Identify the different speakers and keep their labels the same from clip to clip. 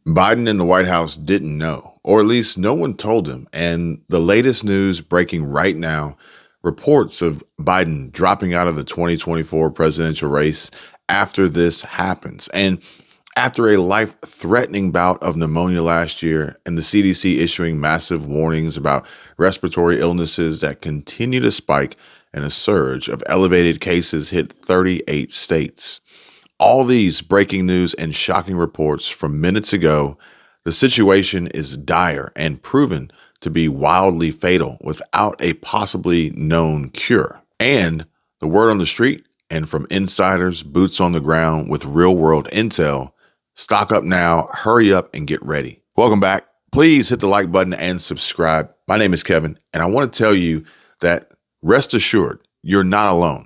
Speaker 1: Biden and the White House didn't know, or at least no one told him. And the latest news breaking right now reports of Biden dropping out of the 2024 presidential race after this happens. And after a life-threatening bout of pneumonia last year and the CDC issuing massive warnings about respiratory illnesses that continue to spike and a surge of elevated cases hit 38 states. All these breaking news and shocking reports from minutes ago, the situation is dire and proven to be wildly fatal without a possibly known cure. And the word on the street and from insiders, boots on the ground with real-world intel, stock up now, hurry up and get ready. Welcome back. Please hit the like button and subscribe. My name is Kevin, and I want to tell you that rest assured, you're not alone.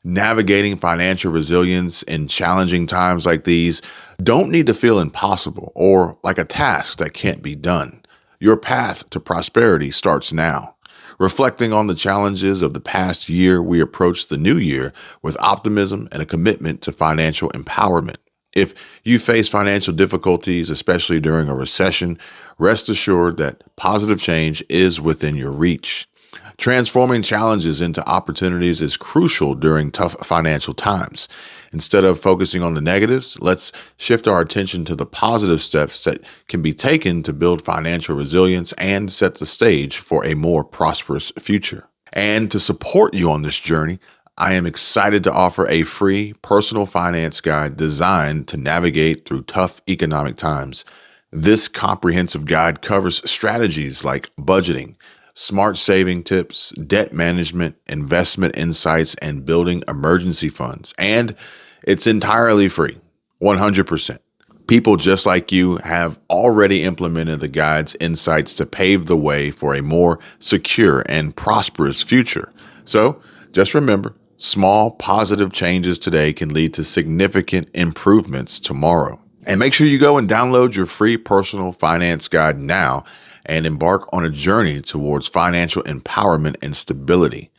Speaker 1: Navigating financial resilience in challenging times like these don't need to feel impossible or like a task that can't be done. Your path to prosperity starts now. Reflecting on the challenges of the past year, we approach the new year with optimism and a commitment to financial empowerment. If you face financial difficulties, especially during a recession, rest assured that positive change is within your reach. Transforming challenges into opportunities is crucial during tough financial times. Instead of focusing on the negatives, let's shift our attention to the positive steps that can be taken to build financial resilience and set the stage for a more prosperous future. And to support you on this journey, I am excited to offer a free personal finance guide designed to navigate through tough economic times. This comprehensive guide covers strategies like budgeting, smart saving tips, debt management, investment insights, and building emergency funds. And it's entirely free, 100%. People just like you have already implemented the guide's insights to pave the way for a more secure and prosperous future. So just remember, small positive changes today can lead to significant improvements tomorrow. And make sure you go and download your free personal finance guide now and embark on a journey towards financial empowerment and stability.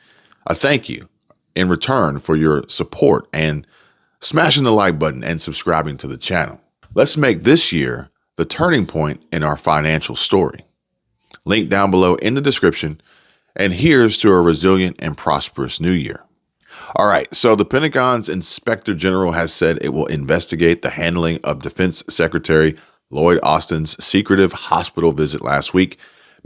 Speaker 1: I thank you in return for your support and smashing the like button and subscribing to the channel. Let's make this year the turning point in our financial story. Link down below in the description, and here's to a resilient and prosperous new year. All right, so the Pentagon's Inspector General has said it will investigate the handling of Defense Secretary Lloyd Austin's secretive hospital visit last week.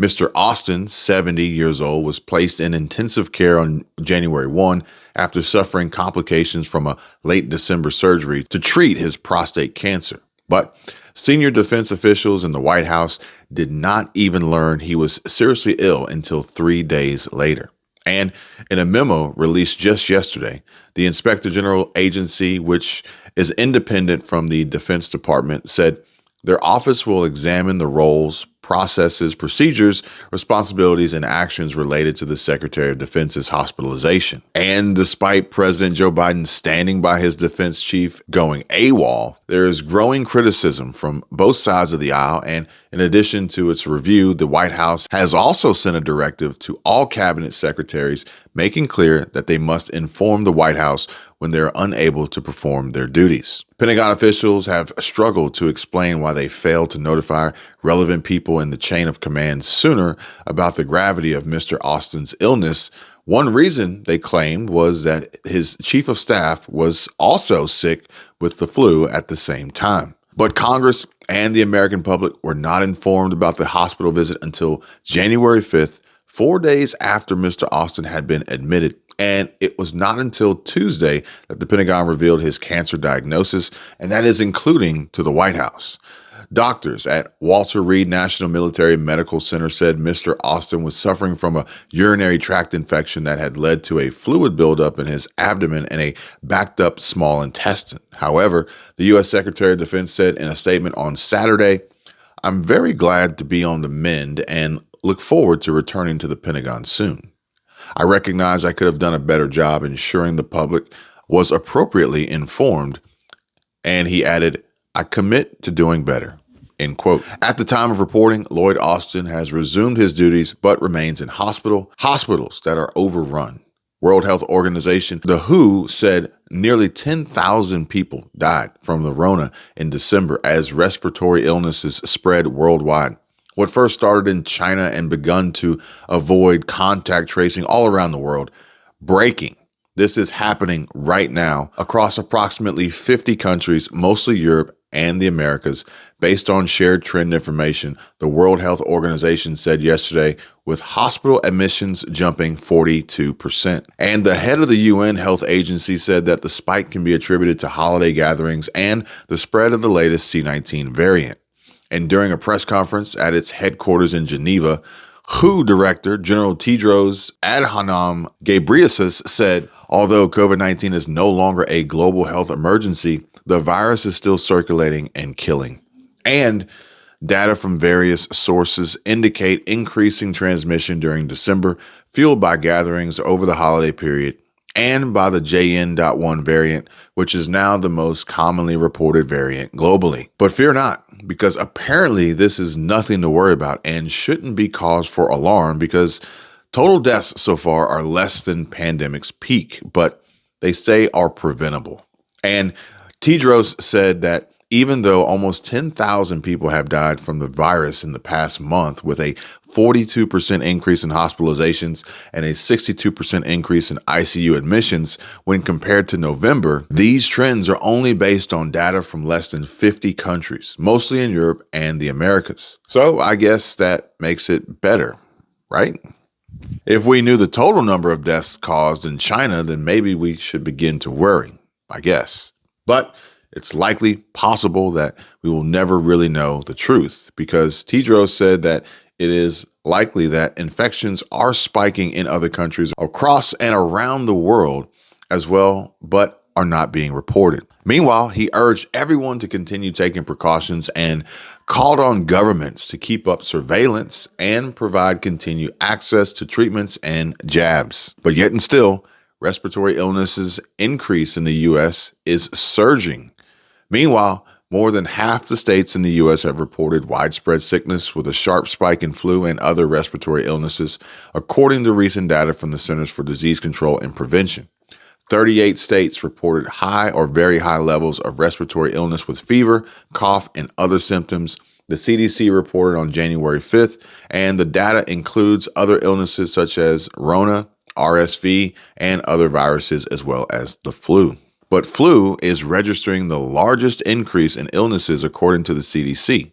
Speaker 1: Mr. Austin, 70 years old, was placed in intensive care on January 1 after suffering complications from a late December surgery to treat his prostate cancer. But senior defense officials in the White House did not even learn he was seriously ill until 3 days later. And in a memo released just yesterday, the Inspector General agency, which is independent from the Defense Department, said their office will examine the roles, processes, procedures, responsibilities, and actions related to the Secretary of Defense's hospitalization. And despite President Joe Biden standing by his defense chief going AWOL, there is growing criticism from both sides of the aisle. And in addition to its review, the White House has also sent a directive to all cabinet secretaries, making clear that they must inform the White House when they're unable to perform their duties. Pentagon officials have struggled to explain why they failed to notify relevant people in the chain of command sooner about the gravity of Mr. Austin's illness. One reason they claimed was that his chief of staff was also sick with the flu at the same time. But Congress and the American public were not informed about the hospital visit until January 5th, 4 days after Mr. Austin had been admitted. And it was not until Tuesday that the Pentagon revealed his cancer diagnosis, and that is including to the White House. Doctors at Walter Reed National Military Medical Center said Mr. Austin was suffering from a urinary tract infection that had led to a fluid buildup in his abdomen and a backed up small intestine. However, the U.S. Secretary of Defense said in a statement on Saturday, "I'm very glad to be on the mend and look forward to returning to the Pentagon soon. I recognize I could have done a better job ensuring the public was appropriately informed." And he added, "I commit to doing better." End quote. At the time of reporting, Lloyd Austin has resumed his duties but remains in hospitals that are overrun. World Health Organization, the WHO, said nearly 10,000 people died from the Rona in December as respiratory illnesses spread worldwide. What first started in China and begun to avoid contact tracing all around the world, breaking. This is happening right now across approximately 50 countries, mostly Europe and the Americas, based on shared trend information, the World Health Organization said yesterday, with hospital admissions jumping 42%. And the head of the UN Health Agency said that the spike can be attributed to holiday gatherings and the spread of the latest C-19 variant. And during a press conference at its headquarters in Geneva, WHO Director General Tedros Adhanom Ghebreyesus said, although COVID-19 is no longer a global health emergency, the virus is still circulating and killing. And data from various sources indicate increasing transmission during December, fueled by gatherings over the holiday period and by the JN.1 variant, which is now the most commonly reported variant globally. But fear not, because apparently this is nothing to worry about and shouldn't be cause for alarm because total deaths so far are less than pandemic's peak, but they say are preventable. And Tedros said that even though almost 10,000 people have died from the virus in the past month, with a 42% increase in hospitalizations and a 62% increase in ICU admissions when compared to November, these trends are only based on data from less than 50 countries, mostly in Europe and the Americas. So I guess that makes it better, right? If we knew the total number of deaths caused in China, then maybe we should begin to worry, I guess. But it's likely possible that we will never really know the truth because Tedros said that it is likely that infections are spiking in other countries across and around the world as well, but are not being reported. Meanwhile, he urged everyone to continue taking precautions and called on governments to keep up surveillance and provide continued access to treatments and jabs. But yet and still, respiratory illnesses increase in the U.S. is surging. Meanwhile, more than half the states in the U.S. have reported widespread sickness with a sharp spike in flu and other respiratory illnesses, according to recent data from the Centers for Disease Control and Prevention. 38 states reported high or very high levels of respiratory illness with fever, cough, and other symptoms, the CDC reported on January 5th, and the data includes other illnesses such as Rona, RSV, and other viruses as well as the flu. But flu is registering the largest increase in illnesses according to the CDC.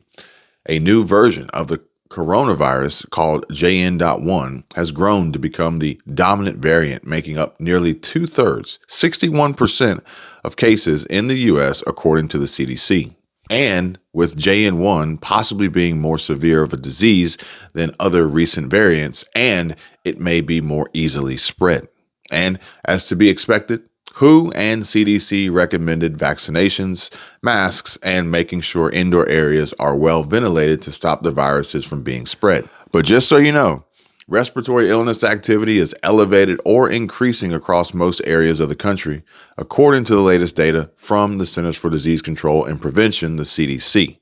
Speaker 1: A new version of the coronavirus called JN.1 has grown to become the dominant variant, making up nearly 2/3, 61% of cases in the U.S. according to the CDC. And with JN1 possibly being more severe of a disease than other recent variants, and it may be more easily spread. And as to be expected, WHO and CDC recommended vaccinations, masks, and making sure indoor areas are well ventilated to stop the viruses from being spread. But just so you know, respiratory illness activity is elevated or increasing across most areas of the country, according to the latest data from the Centers for Disease Control and Prevention, the CDC.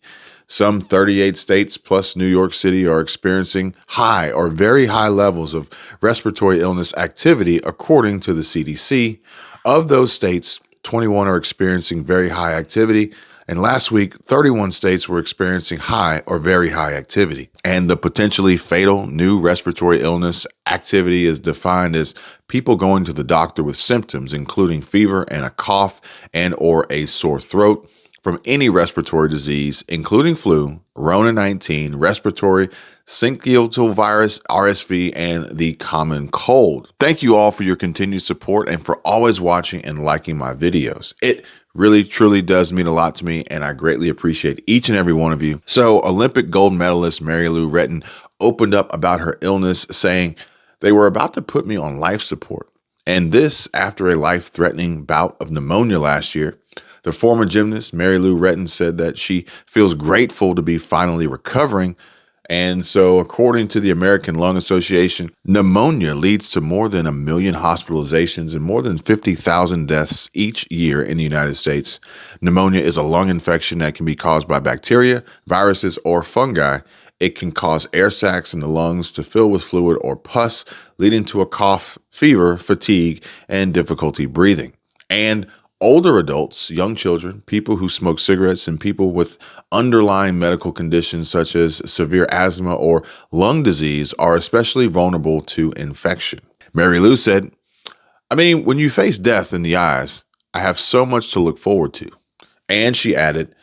Speaker 1: Some 38 states plus New York City are experiencing high or very high levels of respiratory illness activity, according to the CDC. Of those states, 21 are experiencing very high activity, and last week, 31 states were experiencing high or very high activity. And the potentially fatal new respiratory illness activity is defined as people going to the doctor with symptoms, including fever and a cough and or a sore throat from any respiratory disease, including flu, Rona 19, respiratory, syncytial virus, RSV, and the common cold. Thank you all for your continued support and for always watching and liking my videos. It really, truly does mean a lot to me, and I greatly appreciate each and every one of you. So, Olympic gold medalist Mary Lou Retton opened up about her illness, saying, "They were about to put me on life support, and this after a life-threatening bout of pneumonia last year." The former gymnast, Mary Lou Retton, said that she feels grateful to be finally recovering. And so, according to the American Lung Association, pneumonia leads to more than 1 million hospitalizations and more than 50,000 deaths each year in the United States. Pneumonia is a lung infection that can be caused by bacteria, viruses, or fungi. It can cause air sacs in the lungs to fill with fluid or pus, leading to a cough, fever, fatigue, and difficulty breathing. And Older adults, young children, people who smoke cigarettes, and people with underlying medical conditions such as severe asthma or lung disease are especially vulnerable to infection. Mary Lou said, "I mean, when you face death in the eyes, I have so much to look forward to." And she added,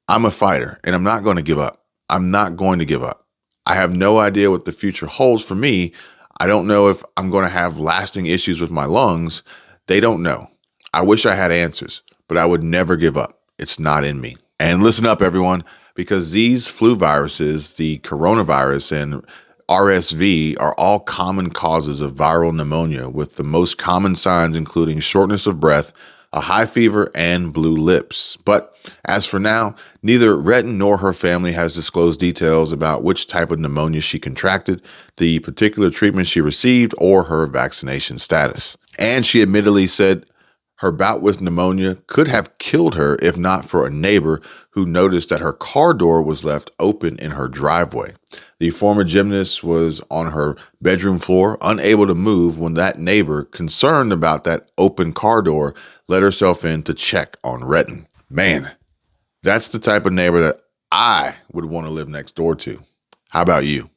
Speaker 1: "I'm a fighter and I'm not going to give up. I'm not going to give up. I have no idea what the future holds for me. I don't know if I'm going to have lasting issues with my lungs. They don't know. I wish I had answers, but I would never give up. It's not in me." And listen up, everyone, because these flu viruses, the coronavirus and RSV, are all common causes of viral pneumonia, with the most common signs including shortness of breath, a high fever, and blue lips. But as for now, neither Retton nor her family has disclosed details about which type of pneumonia she contracted, the particular treatment she received, or her vaccination status. And she admittedly said her bout with pneumonia could have killed her if not for a neighbor who noticed that her car door was left open in her driveway. The former gymnast was on her bedroom floor, unable to move, when that neighbor, concerned about that open car door, let herself in to check on Retton. Man, that's the type of neighbor that I would want to live next door to. How about you?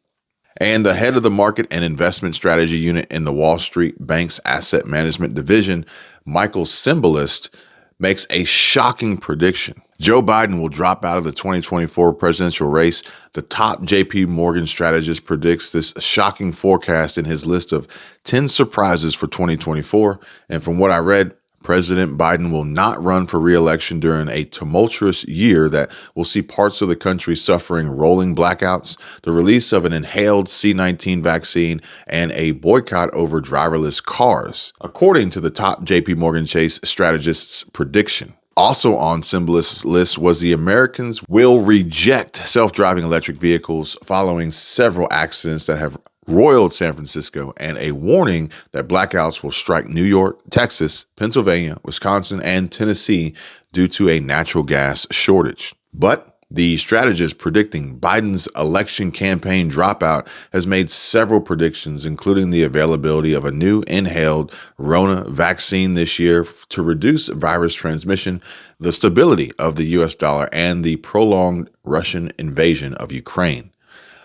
Speaker 1: And the head of the market and investment strategy unit in the Wall Street Bank's asset management division, Michael Cymbalist, makes a shocking prediction. Joe Biden will drop out of the 2024 presidential race. The top JP Morgan strategist predicts this shocking forecast in his list of 10 surprises for 2024. And from what I read, President Biden will not run for re-election during a tumultuous year that will see parts of the country suffering rolling blackouts, the release of an inhaled C-19 vaccine, and a boycott over driverless cars, according to the top JP Morgan Chase strategist's prediction. Also on Cymbalist's list was the Americans will reject self-driving electric vehicles following several accidents that have roiled San Francisco, and a warning that blackouts will strike New York, Texas, Pennsylvania, Wisconsin, and Tennessee due to a natural gas shortage. But the strategist predicting Biden's election campaign dropout has made several predictions, including the availability of a new inhaled Rona vaccine this year to reduce virus transmission, the stability of the U.S. dollar, and the prolonged Russian invasion of Ukraine.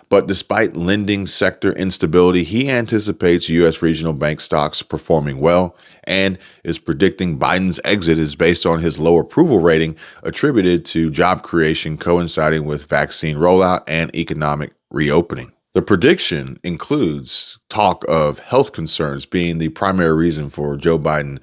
Speaker 1: But despite lending sector instability, he anticipates U.S. regional bank stocks performing well and is predicting Biden's exit is based on his low approval rating attributed to job creation coinciding with vaccine rollout and economic reopening. The prediction includes talk of health concerns being the primary reason for Joe Biden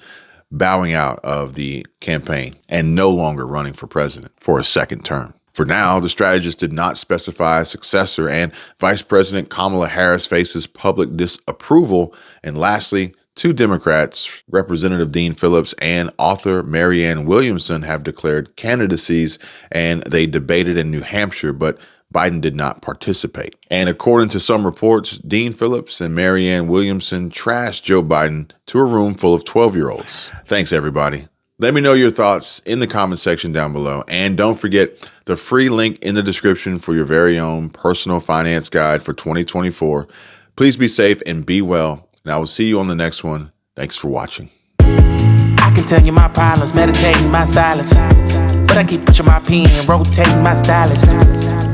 Speaker 1: bowing out of the campaign and no longer running for president for a second term. For now, the strategist did not specify a successor, and Vice President Kamala Harris faces public disapproval. And lastly, two Democrats, Representative Dean Phillips and author Marianne Williamson, have declared candidacies, and they debated in New Hampshire, but Biden did not participate. And according to some reports, Dean Phillips and Marianne Williamson trashed Joe Biden to a room full of 12-year-olds. Thanks, everybody. Let me know your thoughts in the comment section down below. And don't forget the free link in the description for your very own personal finance guide for 2024. Please be safe and be well. And I will see you on the next one. Thanks for watching.
Speaker 2: I can tell you my problems, meditating my silence. But I keep pushing my pen, rotating my stylus.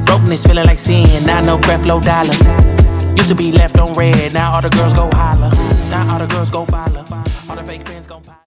Speaker 2: Brokenness feeling like sin, now no breath, low dollar. Used to be left on red, now all the girls go holler. Now all the girls go follow. All the fake friends